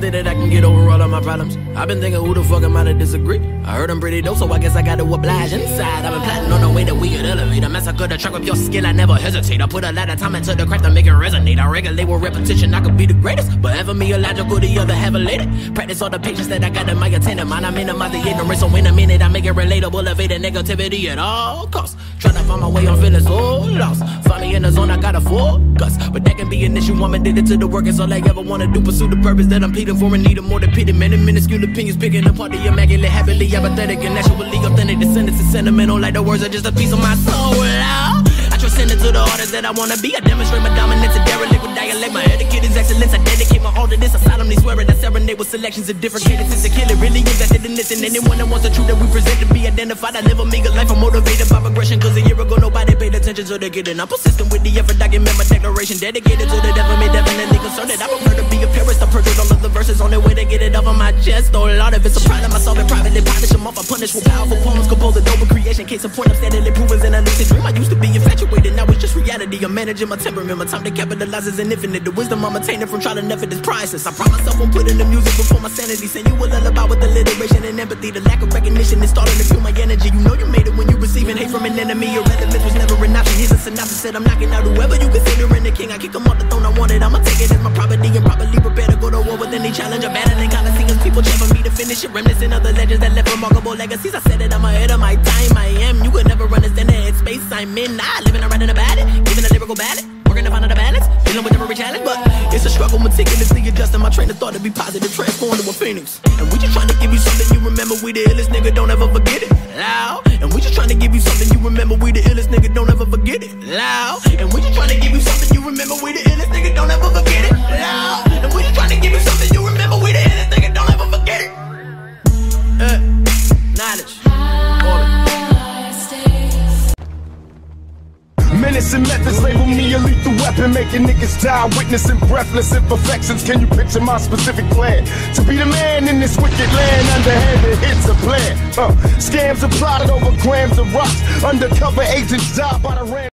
don't think that I can get over all of my problems. I've been thinking, who the fuck am I to disagree? I heard I'm pretty dope, so I guess I gotta oblige inside. I've been plotting on the way that we could elevate. I massacre the track with your skill, I never hesitate. I put a lot of time into the craft to make it resonate. I regulate with repetition, I could be the greatest, but ever me illogical, the other have elated. Practice all the patience that I got in my attendant mind. I minimize the ignorance, so in a minute I make it relatable. Evade the negativity at all costs. Trying to find my way, I'm feeling so lost. Find me in the zone, I gotta focus. But that can be an issue, I'm addicted to the work. It's all I ever wanna do, pursue the purpose that I'm pleading for and need more than pity. Many minuscule opinions picking apart the immaculate, happily apathetic and naturally authentic. Descendants is sentimental, like the words are just a piece of my soul. I transcend it to the artist that I wanna be. I demonstrate my dominance, a derelict with dialect. My etiquette is excellence, I dedicate my all to this. I solemnly swear it, I serenade with selections of different cadences. To kill it really is that in this, and anyone that wants the truth that we present to be identified. I live a meager life, I'm motivated by progression. Cause a year ago nobody paid attention to the getting. I'm persistent with the effort, document my declaration. Dedicated to the devil, me definitely concerned that I prefer to be a purist. I purchase all of the verses on their way to get it off of my chest. Oh Lord, if it's a problem, I solve it privately. Polish them off, I punish with powerful poems. Compose a dope creation, case in point, I'm steadily proving in a lucid dream. I used to be infatuated, now it's just reality. I'm managing my temperament, my time to capitalize is infinite. The wisdom I'm attaining from trial and effort is priceless. I promise myself I'm putting the music before my sanity. Send you a lullaby with alliteration and empathy. The lack of recognition is starting to fuel my energy. You know you made it when you receiving hate from an enemy. Your relevance was never an option. Here's a synopsis, said I'm knocking out whoever you considering the king. I kick him off the throne, I want it, I'ma take it as my property and properly prepare to go to war with any challenge. I'm battling coliseums, people cheer for me to finish it. Reminiscent of the legends that left remarkable legacies. I said it, I'm ahead of my time. I am, you could never understand the headspace I'm in. Nah, living around in about it, giving a lyrical ballad, working to find out the balance, dealing with every challenge, but it's a struggle, meticulously adjusting my train of thought to be positive, transformed to a phoenix. And we just trying to give you something you remember, we the illest nigga, don't ever forget it. Loud. And we just trying to give you something you remember, we the illest nigga, don't ever forget it. Loud. And we just trying to give you something you remember, we the illest nigga, don't ever forget it. Loud. And we just trying to give you something you remember, we the illest nigga, don't ever forget it. Knowledge. Menace and methods label me a lethal weapon, making niggas die, witnessing breathless imperfections. Can you picture my specific plan? To be the man in this wicked land, underhanded hits a plan. Scams are plotted over grams of rocks, undercover agents die by the ram.